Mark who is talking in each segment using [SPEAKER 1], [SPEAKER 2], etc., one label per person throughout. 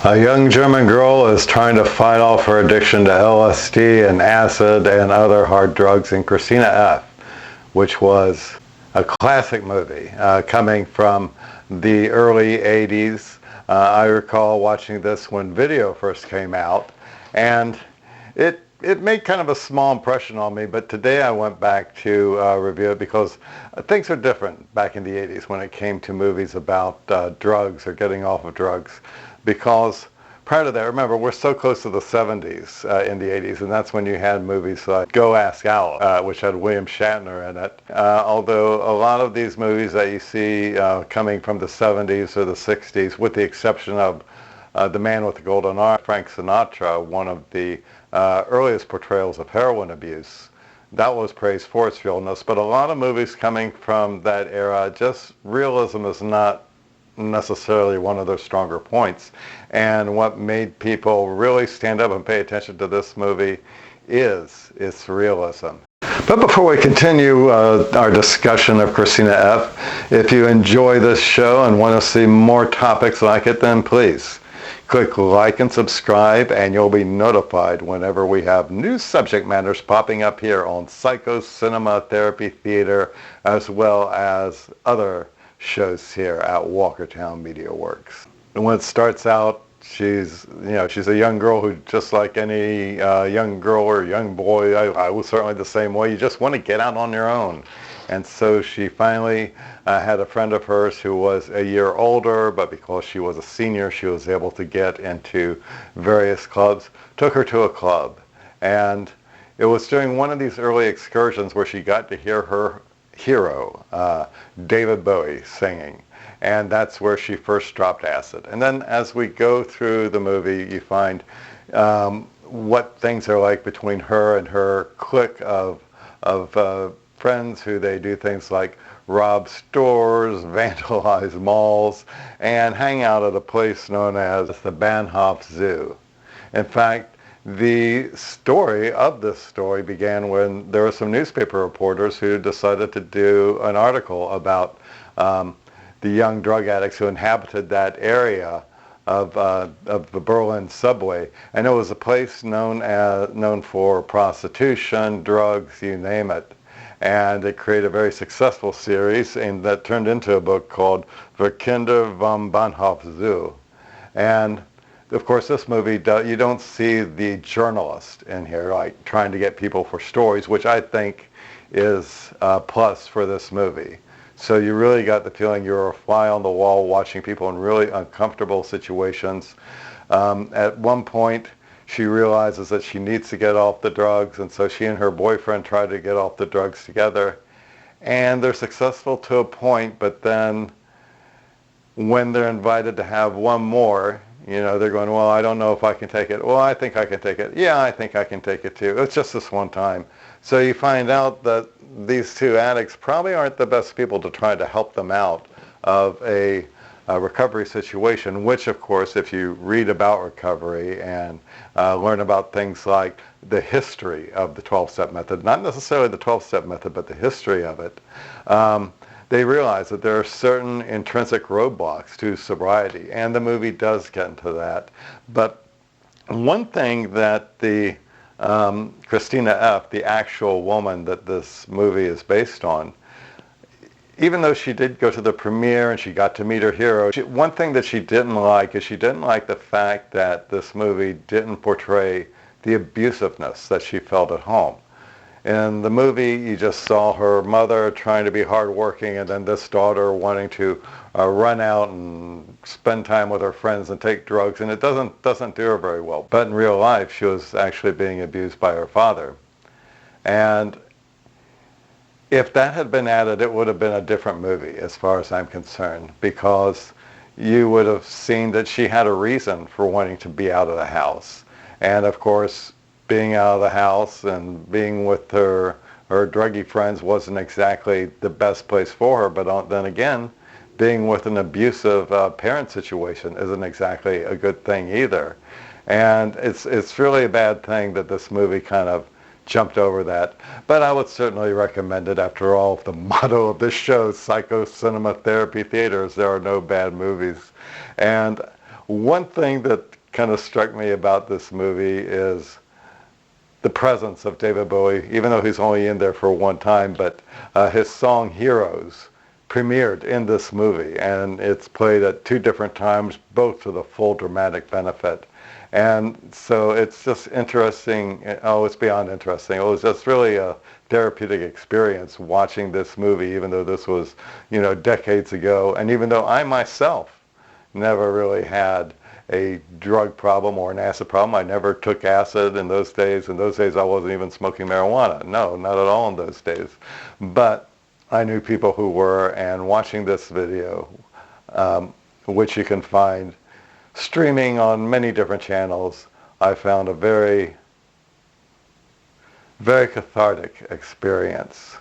[SPEAKER 1] A young German girl is trying to fight off her addiction to LSD and acid and other hard drugs in Christiane F, which was a classic movie coming from the early 80s. I recall watching this when video first came out, and it made kind of a small impression on me, but today I went back to review it because things are different back in the 80s when it came to movies about drugs or getting off of drugs. Because prior to that, remember, we're so close to the 70s in the 80s, and that's when you had movies like Go Ask Alice, which had William Shatner in it. Although a lot of these movies that you see coming from the 70s or the 60s, with the exception of The Man with the Golden Arm, Frank Sinatra, one of the earliest portrayals of heroin abuse, that was praised for its realness. But a lot of movies coming from that era, just realism is not necessarily one of their stronger points. And what made people really stand up and pay attention to this movie is its realism. But before we continue our discussion of Christiane F, if you enjoy this show and want to see more topics like it, then please click like and subscribe, and you'll be notified whenever we have new subject matters popping up here on Psycho Cinema Therapy Theater, as well as other shows here at Walkertown Media Works. And when it starts out, she's a young girl who, just like any young girl or young boy, I was certainly the same way, you just want to get out on your own. And so she finally had a friend of hers who was a year older, but because she was a senior, she was able to get into various clubs, took her to a club. And it was during one of these early excursions where she got to hear her hero, David Bowie, singing. And that's where she first dropped acid. And then as we go through the movie, you find what things are like between her and her clique of friends who they do things like rob stores, vandalize malls, and hang out at a place known as the Bahnhof Zoo. In fact, the story of this story began when there were some newspaper reporters who decided to do an article about the young drug addicts who inhabited that area of the Berlin subway. And it was a place known for prostitution, drugs, you name it. And it created a very successful series, and that turned into a book called Wir Kinder vom Bahnhof Zoo. And of course, this movie, you don't see the journalist in here, like trying to get people for stories, which I think is a plus for this movie. So you really got the feeling you're a fly on the wall watching people in really uncomfortable situations. At one point, she realizes that she needs to get off the drugs, and so she and her boyfriend try to get off the drugs together. And they're successful to a point, but then when they're invited to have one more, they're going, well, I don't know if I can take it. Well, I think I can take it. Yeah, I think I can take it too. It's just this one time. So you find out that these two addicts probably aren't the best people to try to help them out of a recovery situation, which, of course, if you read about recovery and learn about things like the history of the 12-step method, not necessarily the 12-step method, but the history of it, they realize that there are certain intrinsic roadblocks to sobriety, and the movie does get into that. But one thing that the Christiane F, the actual woman that this movie is based on, even though she did go to the premiere and she got to meet her hero, one thing that she didn't like is she didn't like the fact that this movie didn't portray the abusiveness that she felt at home. In the movie, you just saw her mother trying to be hardworking, and then this daughter wanting to run out and spend time with her friends and take drugs, and it doesn't do her very well. But in real life, she was actually being abused by her father. And if that had been added, it would have been a different movie as far as I'm concerned, because you would have seen that she had a reason for wanting to be out of the house. And of course, being out of the house and being with her druggy friends wasn't exactly the best place for her. But then again, being with an abusive parent situation isn't exactly a good thing either. And it's really a bad thing that this movie kind of jumped over that. But I would certainly recommend it. After all, the motto of this show, Psycho Cinema Therapy Theaters, there are no bad movies. And One thing that kind of struck me about this movie is the presence of David Bowie, even though he's only in there for one time, but his song Heroes premiered in this movie, and it's played at two different times, both to the full dramatic benefit. And so it's just interesting. Oh, it's beyond interesting. It was just really a therapeutic experience watching this movie, even though this was, decades ago. And even though I myself never really had a drug problem or an acid problem. I never took acid in those days. In those days, I wasn't even smoking marijuana. No, not at all in those days. But I knew people who were, and watching this video, which you can find streaming on many different channels, I found a very, very cathartic experience.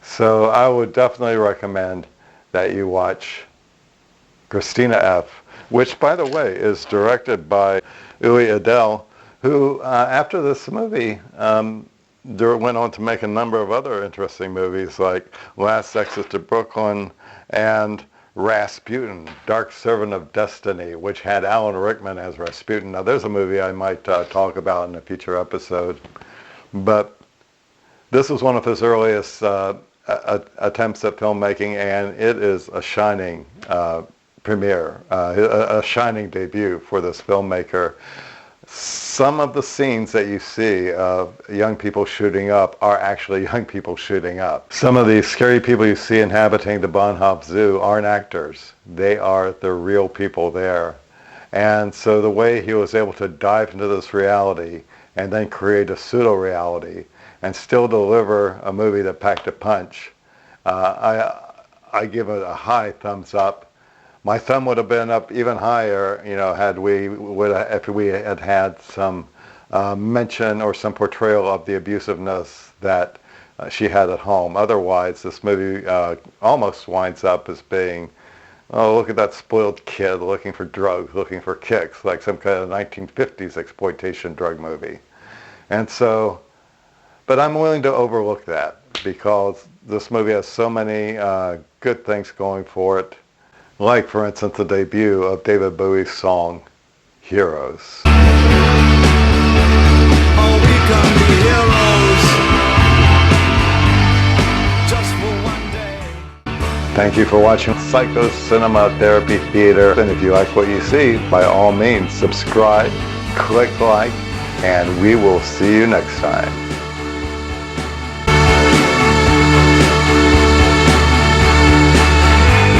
[SPEAKER 1] So I would definitely recommend that you watch Christiane F., which, by the way, is directed by Uli Edel, who, after this movie, went on to make a number of other interesting movies like Last Exit to Brooklyn and Rasputin, Dark Servant of Destiny, which had Alan Rickman as Rasputin. Now, there's a movie I might talk about in a future episode, but this was one of his earliest attempts at filmmaking, and it is a shining premiere, a shining debut for this filmmaker. Some of the scenes that you see of young people shooting up are actually young people shooting up. Some of these scary people you see inhabiting the Bahnhof Zoo aren't actors. They are the real people there. And so the way he was able to dive into this reality and then create a pseudo-reality and still deliver a movie that packed a punch, I give it a high thumbs up. My thumb would have been up even higher, if we had had some mention or some portrayal of the abusiveness that she had at home. Otherwise, this movie almost winds up as being, oh, look at that spoiled kid looking for drugs, looking for kicks, like some kind of 1950s exploitation drug movie. And so, but I'm willing to overlook that because this movie has so many good things going for it. Like, for instance, the debut of David Bowie's song, Heroes.
[SPEAKER 2] Oh, we can be heroes just for one day.
[SPEAKER 1] Thank you for watching Psycho Cinema Therapy Theater. And if you like what you see, by all means, subscribe, click like, and we will see you next time.